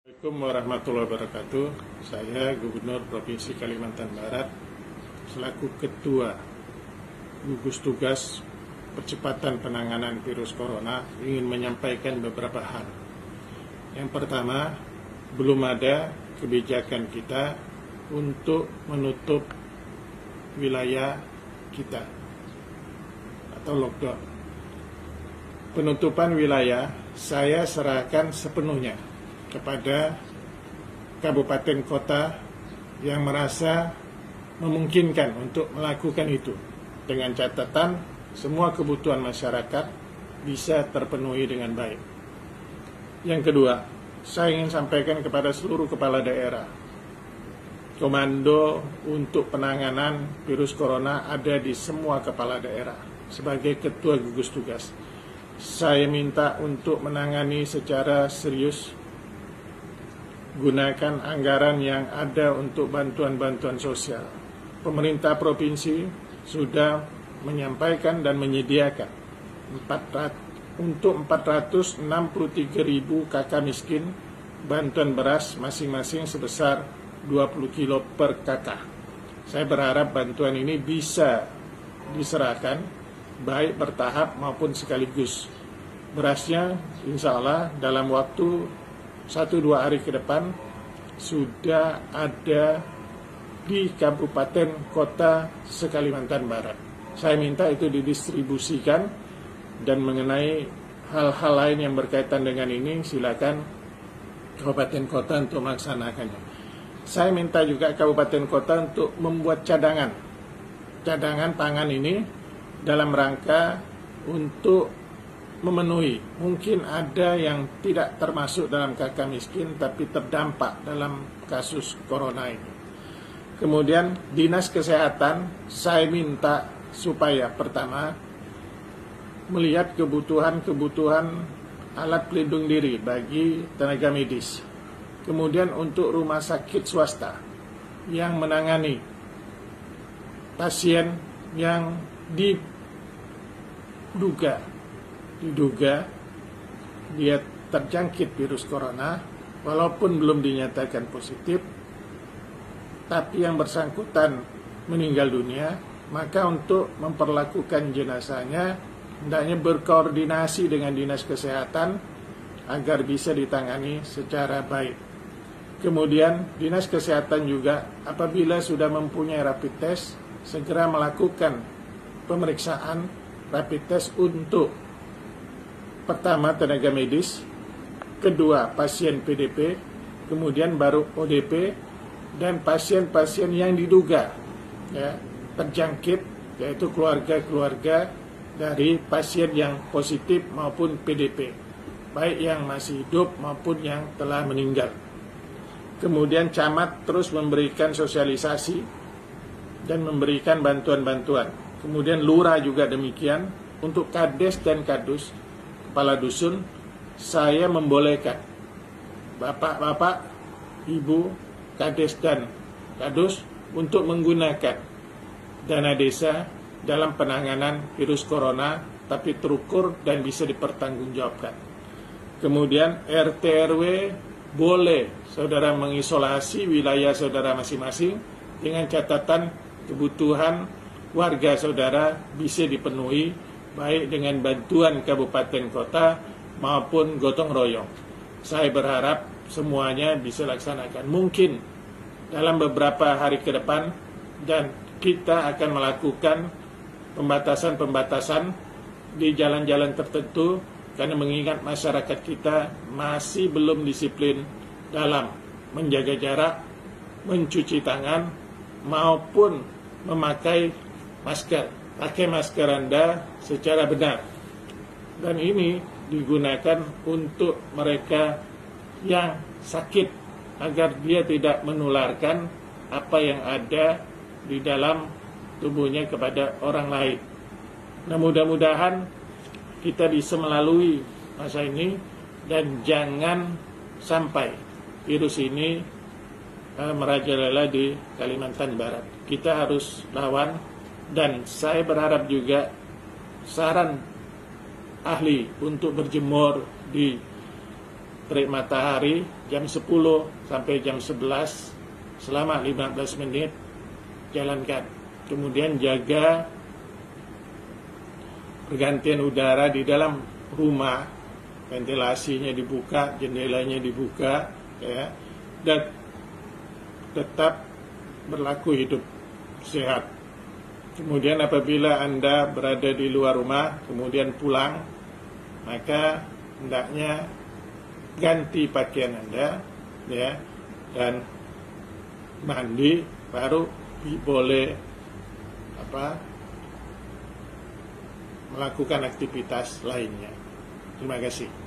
Assalamualaikum warahmatullahi wabarakatuh. Saya Gubernur Provinsi Kalimantan Barat selaku Ketua Gugus Tugas Percepatan Penanganan Virus Corona ingin menyampaikan beberapa hal. Yang pertama, belum ada kebijakan kita untuk menutup wilayah kita atau lockdown. Penutupan wilayah saya serahkan sepenuhnya kepada kabupaten kota yang merasa memungkinkan untuk melakukan itu, dengan catatan semua kebutuhan masyarakat bisa terpenuhi dengan baik. Yang kedua, saya ingin sampaikan kepada seluruh kepala daerah, komando untuk penanganan virus corona ada di semua kepala daerah. Sebagai ketua gugus tugas, saya minta untuk menangani secara serius, gunakan anggaran yang ada untuk bantuan-bantuan sosial. Pemerintah provinsi sudah menyampaikan dan menyediakan untuk 463.000 kakak miskin bantuan beras masing-masing sebesar 20 kilo per kakak. Saya berharap bantuan ini bisa diserahkan baik bertahap maupun sekaligus. Berasnya insya Allah dalam waktu 1-2 hari ke depan sudah ada di kabupaten kota se-Kalimantan Barat. Saya minta itu didistribusikan, dan mengenai hal-hal lain yang berkaitan dengan ini silakan kabupaten kota untuk melaksanakannya. Saya minta juga kabupaten kota untuk membuat cadangan pangan ini dalam rangka untuk memenuhi. Mungkin ada yang tidak termasuk dalam kakak miskin tapi terdampak dalam kasus corona ini. Kemudian Dinas Kesehatan saya minta supaya pertama melihat kebutuhan alat pelindung diri bagi tenaga medis. Kemudian untuk rumah sakit swasta yang menangani pasien yang diduga dia terjangkit virus corona, walaupun belum dinyatakan positif, tapi yang bersangkutan meninggal dunia, maka untuk memperlakukan jenazahnya hendaknya berkoordinasi dengan Dinas Kesehatan agar bisa ditangani secara baik. Kemudian Dinas Kesehatan juga apabila sudah mempunyai rapid test, segera melakukan pemeriksaan rapid test untuk pertama tenaga medis, kedua pasien PDP, kemudian baru ODP, dan pasien-pasien yang diduga terjangkit, yaitu keluarga-keluarga dari pasien yang positif maupun PDP, baik yang masih hidup maupun yang telah meninggal. Kemudian camat terus memberikan sosialisasi dan memberikan bantuan-bantuan. Kemudian lurah juga demikian. Untuk kades dan kadus, kepala dusun, saya membolehkan bapak-bapak, ibu, kades dan kadus untuk menggunakan dana desa dalam penanganan virus corona, tapi terukur dan bisa dipertanggungjawabkan. Kemudian RT RW boleh saudara mengisolasi wilayah saudara masing-masing dengan catatan kebutuhan warga saudara bisa dipenuhi baik dengan bantuan kabupaten kota maupun gotong royong. Saya berharap semuanya bisa laksanakan. Mungkin dalam beberapa hari ke depan, dan kita akan melakukan pembatasan-pembatasan di jalan-jalan tertentu, karena mengingat masyarakat kita masih belum disiplin dalam menjaga jarak, mencuci tangan, maupun memakai masker. Pakai masker Anda secara benar. Dan ini digunakan untuk mereka yang sakit, agar dia tidak menularkan apa yang ada di dalam tubuhnya kepada orang lain. Nah, mudah-mudahan kita bisa melalui masa ini dan jangan sampai virus ini merajalela di Kalimantan Barat. Kita harus lawan. Dan saya berharap juga saran ahli untuk berjemur di terik matahari jam 10 sampai jam 11 selama 15 menit, jalankan. Kemudian jaga pergantian udara di dalam rumah, ventilasinya dibuka, jendelanya dibuka, ya, dan tetap berlaku hidup sehat. Kemudian apabila Anda berada di luar rumah, kemudian pulang, maka hendaknya ganti pakaian Anda, ya, dan mandi, baru boleh melakukan aktivitas lainnya. Terima kasih.